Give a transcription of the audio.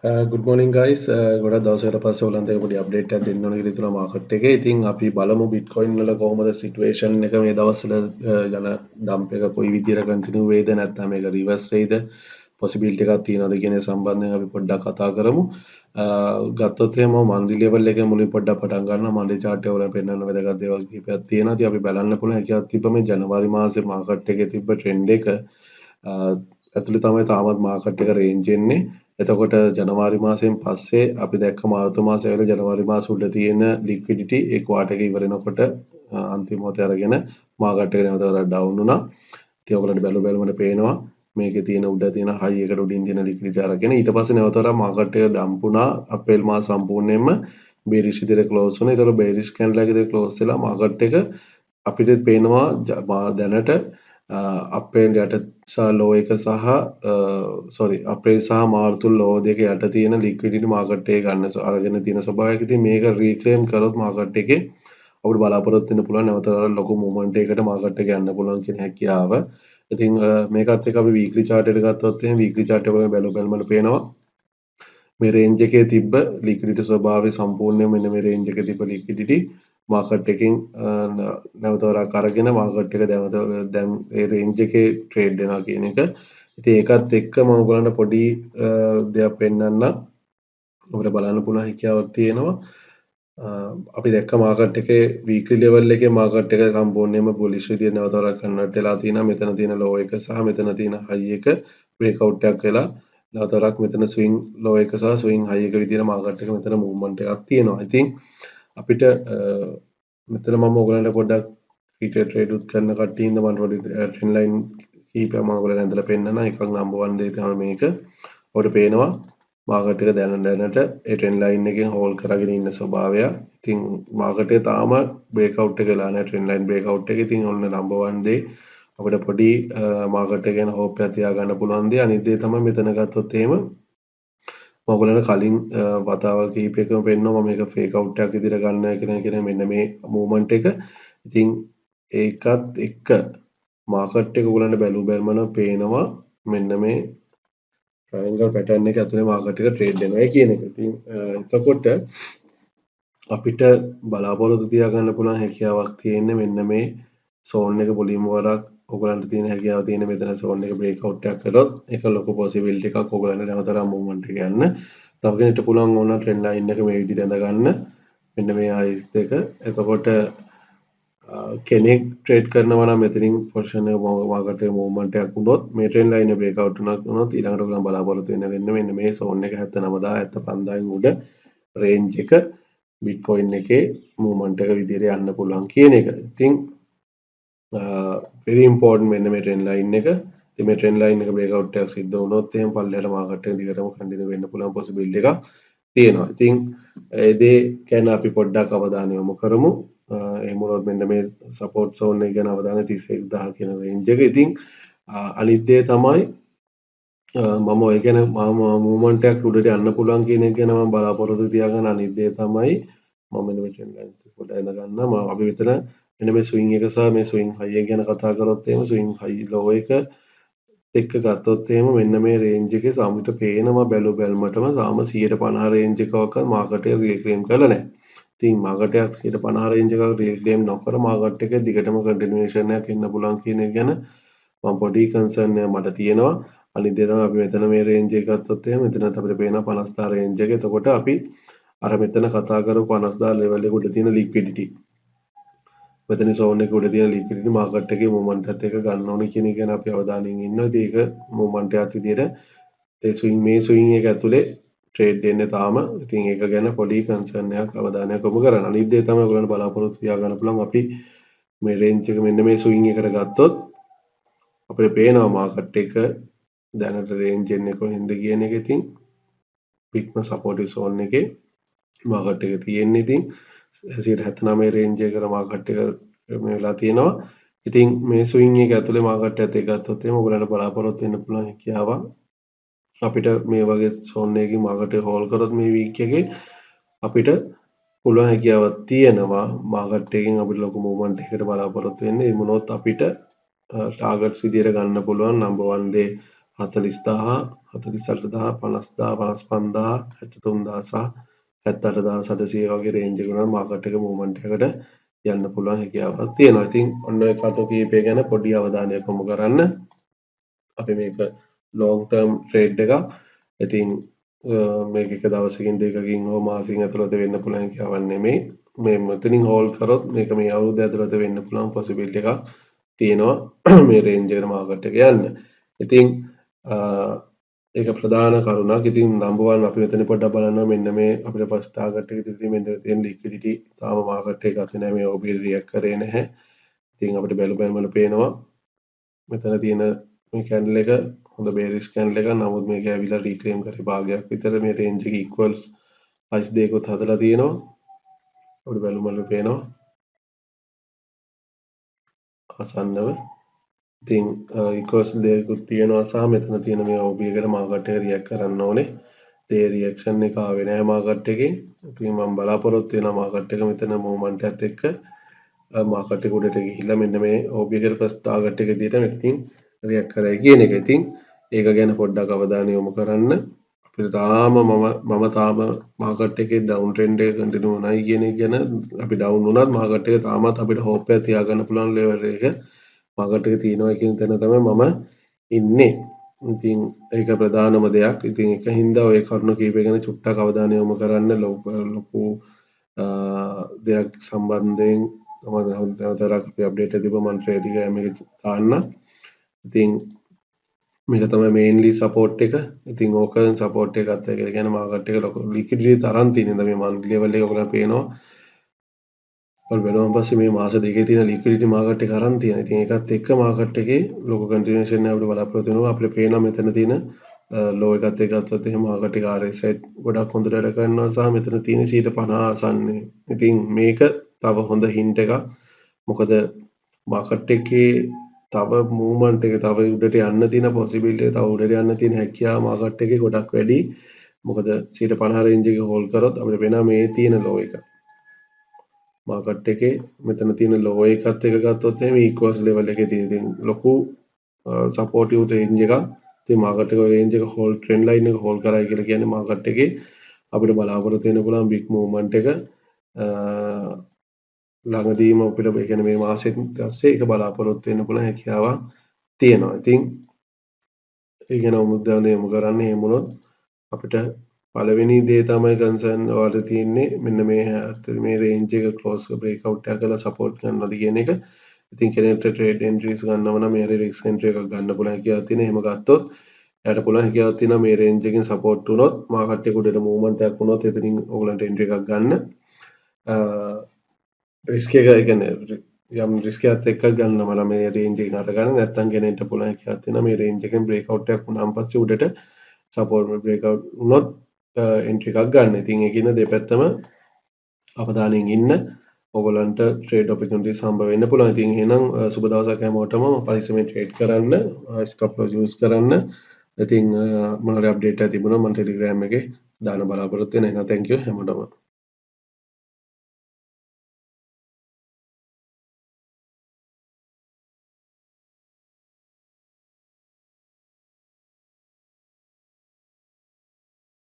good morning guys. ගොඩක් දවසකට පස්සේ ඔයගලන්ට පොඩි අප්ඩේට් එකක් දෙන්න ඕන කියලා හිතුණා මාකට් එකේ. ඉතින් අපි බලමු Bitcoin වල කොහොමද සිටුේෂන් එක මේ දවස්වල යන ඩම්ප් එක කොයි විදියට කන්ටිනියු වෙයිද නැත්නම් මේක රිවර්ස් වෙයිද possibility එකක් තියනවද කියන සම්බන්ධයෙන් අපි පොඩ්ඩක් කතා කරමු. ගත්තොත් එහෙම මන්ත්ලි ලෙවල් එකේ මුලින් පොඩ්ඩක් පටන් ගන්නවා. මන්ත්ලි chart එක වල පෙන්වන්න වැදගත් දේවල් කිහිපයක් තියෙනවා. ඉතින් අපි බලන්න පුළුවන් හැකියාවක් තිබ්බ මේ ජනවාරි මාසේ මාකට් එකේ තිබ්බ ට්‍රෙන්ඩ් එක ඇතුළේ තමයි තාමත් මාකට් එක රේන්ජ් එන්නේ. එතකොට ජනවාරි මාසයෙන් පස්සේ අපි දැක්ක මාර්තු මාසයේ වෙල ජනවාරි මාස උඩ තියෙන ලික්විඩිටි ඒ ක්වාටර් එක ඉවර වෙනකොට අන්තිම මොහොතේ අරගෙන මාකට් එක නැවත වරක් ඩවුන් වුණා. ඉතින් ඔයගොල්ලන්ට බැලුමට පේනවා මේකේ තියෙන උඩ තියෙන හයි එකට උඩින් තියෙන ලික්විඩිටි අරගෙන ඊට පස්සේ නැවත වරක් මාකට් එක ඩම්ප් වුණා. අප්‍රේල් මාස සම්පූර්ණයෙන්ම බේරිෂ් විදිහට ක්ලෝස් වුණා. ඒතකොට බේරිෂ් කැන්ඩල් එකේ ක්ලෝස් වෙලා මාකට් එක අපිට පේනවා දැනට අප්‍රේල් යට සහ ලෝ එක සහ අප්‍රේල් සහ මාර්තු ලෝ දෙක යට තියෙන ලික්විඩිටි මාකට් එකේ ගන්න අරගෙන තියෙන ස්වභාවයක්. ඉතින් මේක රීක්ලේම් කරොත් මාකට් එකේ අපිට බලාපොරොත්තු වෙන්න පුළුවන් නැවත ලොකු මූවමන්ට් එකකට මාකට් එක යන්න පුළුවන් කියන හැකියාව. ඉතින් මේකත් එක්ක අපි වීක්ලි chart එක ගත්තොත් එහෙනම් වීක්ලි chart එක වල බැලුවම පේනවා මේ රේන්ජ් එකේ තිබ්බ ලික්විඩිටි ස්වභාවය සම්පූර්ණයෙන් මෙන්න මේ රේන්ජ් එකේ තිබ්බ ලික්විඩිටි මාකට් එකෙන් නැවත වරක් අරගෙන මාකට් එක දැන් ඒ රේන්ජ් එකේ ට්‍රේඩ් වෙනවා කියන එක. ඉතින් ඒකත් එක්ක මම ඔයගලන්ට පොඩි දෙයක් පෙන්වන්නම්. අපිට බලන්න පුළුවන් හැකියාවක් තියෙනවා. අපි දැක්ක මාකට් එකේ වීක්ලි ලෙවල් එකේ මාකට් එක සම්පූර්ණයෙන්ම බුලිෂ් විදියට නැවත වරක් කන්වර්ට් වෙලා තියෙනවා. මෙතන තියෙන ලෝ එක සහ මෙතන තියෙන හයි එක බ්‍රේක් අවුට් එකක් වෙලා නැවත වරක් මෙතන ස්විං ලෝ එක සහ ස්විං හයි එක විදියට මාකට් එක මෙතන මූවමන්ට් එකක් තියෙනවා. ඉතින් අපිට මෙතන මම ඔයගලන්ට පොඩ්ඩක් රීටේල් ට්‍රේඩ් උත් කරන කට්ටිය ඉඳ මම පොඩි ට්‍රෙන්ඩ් ලයින් කීපයක් මම ඔයගලන්ට ඇඳලා පෙන්නනවා. එකක් නම්බර් 1 දේ තමයි මේක. ඔබට පේනවා මාකට් එක දැනට ඒ ට්‍රෙන්ඩ් ලයින් එකෙන් හෝල්ඩ් කරගෙන ඉන්න ස්වභාවය. ඉතින් මාකට් එක තාම බ්‍රේක් අවුට් එක වෙලා නැහැ ට්‍රෙන්ඩ් ලයින් බ්‍රේක් අවුට් එක. ඉතින් ඔන්න නම්බර් 1 දේ අපිට පොඩි මාකට් එක ගැන හෝප් එකක් තියාගන්න පුළුවන් දේ. අනිත් දේ තමයි මෙතන ගත්තොත් එහෙම මම ඔයගලන්ට කලින් වතාවල් කිහිපයකම පෙන්නුවා මම මේක ෆේක් අවුට් එකක් විදිහට ගන්න කියන මෙන්න මේ මූවමන්ට් එක. ඉතින් ඒකත් එක්ක මාකට් එක ඔයගලන්ට බැලුවම පේනවා මෙන්න මේ ට්‍රයැන්ගල් පැටර්න් එක ඇතුලේ මාකට් එක ට්‍රේඩ් වෙනවා කියන එක. ඉතින් එතකොට අපිට බලාපොරොත්තු තියාගන්න පුළුවන් හැකියාවක් තියෙන්නේ මෙන්න මේ සෝන් එක පොලිම වරක් ඔයගලන්ට තියෙන හැකියාව තියෙන මෙතන සෝන් එක බ්‍රේක් අවුට් එකක් කරොත් ඒක ලොකු පොසිබිලිටි එකක් ඔයගලන්ට නැවතලා මූවමන්ට් එක යන්න. තව කෙනෙක්ට පුළුවන් ඕන ට්‍රෙන්ඩ් ලයින් එක මේ විදිහට ඇඳ ගන්න. මෙන්න මේ හයිස් දෙක. එතකොට කෙනෙක් ට්‍රේඩ් කරනවා නම් මෙතනින් පොසිෂන් එක මාකට් එකේ මූවමන්ට් එකක් වුණොත් මේ ට්‍රෙන්ඩ් ලයින් එක බ්‍රේක් අවුට් වුණොත් ඊළඟට ඔයගලන් බලාපොරොත්තු වෙන්න මෙන්න මේ සෝන් එක 79000 75000 උඩ රේන්ජ් එක බිට්කොයින් එකේ මූවමන්ට් එක විදිහට යන්න පුළුවන් කියන එක. ඉතින් very important මෙන්න මේ ට්‍රෙන්ඩ් ලයින් එක. ඉතින් මේ ට්‍රෙන්ඩ් ලයින් එක බ්‍රේක් අවුට් එකක් සිද්ධ වුණොත් එහෙනම් පල්ලෙහාට මාකට් එක දිගටම කන්ටිනියු වෙන්න පුළුවන් පොසිබිලිටි එකක් තියෙනවා. ඉතින් ඒ දේ ගැන අපි පොඩ්ඩක් අවධානය යොමු කරමු. එහෙම වුණොත් මෙන්න මේ සපෝට් සෝන් එක ගැන අවධානය 31000 කියන රේන්ජ් එක. ඉතින් අනිත් දේ තමයි මම ඔය ගැන මූවමන්ට් එකක් උඩට යන්න පුළුවන් කියන එක ගැන මම බලාපොරොත්තු තියාගන්න. අනිත් දේ තමයි මම මෙන්න මේ ට්‍රෙන්ඩ් ලයින්ස් ටික පොඩ්ඩක් ඇඳ ගන්නවා. අපි විතර මෙන්න මේ ස්විං එක සහ මේ ස්විං හයි එක ගැන කතා කරොත් එහෙම ස්විං හයි ලෝ එක එක්ක ගත්තොත් එහෙම මෙන්න මේ රේන්ජ් එකේ සාමිත පේනවා බැලුමටම සාම 150 රේන්ජ් එකකවත් මාකට් එක රීක්ලේම් කරලා නැහැ. ඉතින් මාකට් එක 150 රේන්ජ් එකක රීක්ලේම් නොකර මාකට් එක දිගටම කන්ටිනියුේෂන් එකක් එන්න පුළුවන් කියන එක ගැන මම පොඩි කන්සර්න් එකක් මට තියෙනවා. අනිත් දේ තමයි අපි මෙතන මේ රේන්ජ් එක ගත්තොත් එහෙම මෙතනත් අපිට පේනවා 50000 රේන්ජ් එක. එතකොට අපි අර මෙතන කතා කරපු 50000 ලෙවල් එක උඩ තියෙන ලික්විඩිටි මෙතන සෝන් එක උඩ තියෙන ලික්විඩිටි මාකට් එකේ මූවමන්ට් එකත් එක්ක ගන්න ඕනේ කියන එක ගැන අපි අවධානයෙන් ඉන්නවා. ඉතින් ඒක මූවමන්ට් එකක් විදිහට ඒ මේ ස්විං එක ඇතුලේ ට්‍රේඩ් වෙන්නේ තාම. ඉතින් ඒක ගැන පොඩි කන්සර්න් එකක් අවධානයක් යොමු කරන්න. අනිත් දේ තමයි ඔයගොල්ලන්ට බලාපොරොත්තු තියාගන්න පුළුවන් අපි මේ රේන්ජ් එක මෙන්න මේ ස්විං එකට ගත්තොත් අපිට පේනවා මාකට් එක දැනට රේන්ජ් එන්නේ කොහෙන්ද කියන එක. ඉතින් බිග්ම සපෝටිව් සෝන් එකේ මාකට් එක තියෙන්නේ. ඉතින් 179 රේන්ජ් එකට මාකට් එක මේ වෙලා තියෙනවා. ඉතින් මේ ස්විං එක ඇතුලේ මාකට් එකත් එක්ක ගත්තොත් එහෙනම් ඔයගොල්ලන්ට බලාපොරොත්තු වෙන්න පුළුවන් හැකියාවක් අපිට මේ වගේ සෝන් එකකින් මාකට් එක හෝල්ඩ් කරොත් මේ වීක් එකේ අපිට පුළුවන් හැකියාවක් තියෙනවා මාකට් එකකින් අපිට ලොකු මූවමන්ට් එකකට බලාපොරොත්තු වෙන්න. ඒ මොනොත් අපිට ටාගට්ස් විදියට ගන්න පුළුවන් නම්බර් 1 දේ 40000 48,000 50,000 55,000 63,000 සහ 78,800 වගේ රේන්ජ් එක උනත් මාකට් එක මූව්මන්ට් එකකට යන්න පුළුවන් හැකියාවක් තියෙනවා. ඉතින් ඔන්න ඔය කටු කීපය ගැන පොඩි අවධානයක් යොමු කරන්න. අපි මේක ලොන්ග් ටර්ම් ට්‍රේඩ් එකක්. ඉතින් මේක එක දවසකින් දෙකකින් හෝ මාසෙකින් ඇතුළත වෙන්න පුළුවන් කියවන්නේ නෙමෙයි. මේ මෙතනින් හෝල්ඩ් කරොත් මේක මේ අවුරුද්ද ඇතුළත වෙන්න පුළුවන් පොසිබිලිටි එකක් තියෙනවා මේ රේන්ජ් එකට මාකට් එක යන්න. ඉතින් ඒක ප්‍රධාන කරුණක්. ඉතින් නම්බර් 1 අපි මෙතන පොඩ්ඩක් බලනවා මෙන්න මේ අපිට ෆස්ට් ටාගට් එක ඉතින් මෙතන තියෙන ලික්විඩිටි තාම මාකට් එක ගත්තේ නැහැ. මේ OB රියැක්ට් කරේ නැහැ. ඉතින් අපිට බැලුම් පේනවා මෙතන තියෙන මේ කැන්ඩල් එක හොඳ බේරිෂ් කැන්ඩල් එකක්. නමුත් මේක ඇවිල්ලා රීක්ලේම් කරේ භාගයක් විතර මේ රේන්ජ් එක ඉක්වල්ස් අයිස් දෙකකුත් හදලා තියෙනවා. අපිට බැලුම් පේනවා ආසන්නව. ඉතින් ඉක්වල්ස් දෙකකුත් තියෙනවා සහ මෙතන තියෙන මේ OB එකට මාකට් එක රියැක්ට් කරන්න ඕනේ. ඒ රියැක්ෂන් එක ආවේ නැහැ මාකට් එකේ. ඉතින් මම බලාපොරොත්තු වෙනවා මාකට් එක මෙතන මූව්මන්ට් එකත් එක්ක මාකට් එක උඩට ගිහිල්ලා මෙන්න මේ OB එකට ෆස්ට් ටාගට් එක විදිහට මෙතනින් රියැක්ට් කරයි කියන එක. ඉතින් ඒක ගැන පොඩ්ඩක් අවධානය යොමු කරන්න. අපිට තාම මම තාම මාකට් එකේ ඩවුන් ට්‍රෙන්ඩ් එක කන්ටිනියු වුණයි කියන එක ගැන අපි ඩවුන් වුණත් මාකට් එක තාමත් අපිට හෝප් එක තියාගන්න පුළුවන් ලෙවල් එක මාකට් එක තියෙනවා කියන තැන තමයි මම ඉන්නේ. ඉතින් ඒක ප්‍රධානම දෙයක්. ඉතින් ඒක හින්දා ඔය කරුණු කීපය ගැන චුට්ටක් අවධානය යොමු කරන්න. ලොකු දෙයක් සම්බන්ධයෙන් මම නැවතත් අපි අප්ඩේට් එක දීපුවා මම ට්‍රේඩ් එක මේක දාන්න. ඉතින් මේක තමයි මේන්ලි සපෝට් එක. ඉතින් ඕකෙන් සපෝට් එක ගත්තා කියලා කියන්නේ මාකට් එක ලොකු ලික්විඩිටි තරම් තියෙන මේ මන්ත්ලි ලෙවල් එක ඔයගොල්ලන්ට පේනවා. ඔය බැලුවම පස්සේ මේ මාස දෙකේ තියෙන ලික්විඩිටි මාකට් එක අරන් තියෙනවා. ඉතින් ඒකත් එක්ක මාකට් එකේ ලොකු කන්ටිනියුේෂන් එකක් අපිට බලාපොරොත්තු වෙනවා. අපිට පේනවා මෙතන තියෙන ලෝ එකත් එක්ක ගත්තොත් එහෙම මාකට් එක RSI ගොඩක් හොඳට වැඩ කරනවා සහ මෙතන තියෙන 50 ආසන්නයේ. ඉතින් මේක තව හොඳ හින්ට් එකක්. මොකද මාකට් එකේ තව මූව්මන්ට් එක තව උඩට යන්න තියෙන පොසිබිලිටි එක තව උඩට යන්න තියෙන හැකියාව මාකට් එකේ ගොඩක් වැඩි. මොකද 50 රේන්ජ් එක හෝල්ඩ් කරොත් අපිට වෙනවා මේ තියෙන ලෝ එක. මාකට් එකේ මෙතන තියෙන ලෝ එකත් එක ගත්තොත් එහෙම ඉක්වල්ස් ලෙවල් එකේ තියෙන ලොකු සපෝටිව් රේන්ජ් එකක්. ඉතින් මාකට් එක රේන්ජ් එක හෝල්ඩ් ට්‍රෙන්ඩ් ලයින් එක හෝල්ඩ් කරයි කියලා කියන්නේ මාකට් එකේ අපිට බලාපොරොත්තු වෙන්න පුළුවන් බිග් මූව්මන්ට් එක ළඟදීම අපිට ඒ කියන්නේ මේ මාසෙත් පස්සේ ඒක බලාපොරොත්තු වෙන්න පුළුවන් හැකියාවක් තියෙනවා. ඉතින් ඒ ගැන උමුද්දාන යොමු කරන්න එහෙම වුණොත් අපිට පළවෙනි දේ තමයි කන්සර්න් වලට තියෙන්නේ මෙන්න මේ රේන්ජ් එක ක්ලෝස් බ්‍රේක් අවුට් එකක් කරලා සපෝට් ගන්නවද කියන එක. ඉතින් කෙනෙක්ට ට්‍රේඩ් එන්ට්‍රීස් ගන්නව නම් මේ රිස්ක් එන්ට්‍රී එකක් ගන්න පුළුවන් හැකියාවක් තියෙන. එහෙම ගත්තොත් එයාට පුළුවන් හැකියාවක් තියෙනවා මේ රේන්ජ් එකෙන් සපෝට් වුණොත් මාකට් එක උඩට මූව්මන්ට් එකක් වුණොත් එතනින් ඕගලන්ට එන්ට්‍රී එකක් ගන්න. රිස්ක් එක ඒ කියන්නේ යම් රිස්ක් එකත් එක්ක ගන්නවා නම් මේ රේන්ජ් එකෙන් අර ගන්න නැත්නම් කෙනෙක්ට පුළුවන් හැකියාවක් තියෙනවා මේ රේන්ජ් එකෙන් බ්‍රේක් අවුට් එකක් වුණාන් පස්සේ උඩට සපෝට් බ්‍රේක් අවුට් වුණොත් එන්ට්‍රී එකක් ගන්න. ඉතින් ඒකින දෙපැත්තම අවධානයෙන් ඉන්න. ඔයගලන්ට ට්‍රේඩ් ඔපචුනිටිස් හම්බ වෙන්න පුළුවන්. ඉතින් එහෙනම් සුබ දවසක් හැමෝටම පරිස්සමෙන් ට්‍රේඩ් කරන්න, ස්ටොප් ලොස් යූස් කරන්න. ඉතින් මොනවාරි අප්ඩේට් එකක් තිබුණා මම ටෙලිග්‍රෑම් එකේ දාන්න බලාපොරොත්තු වෙනවා. එහෙනම් thank you හැමෝටම.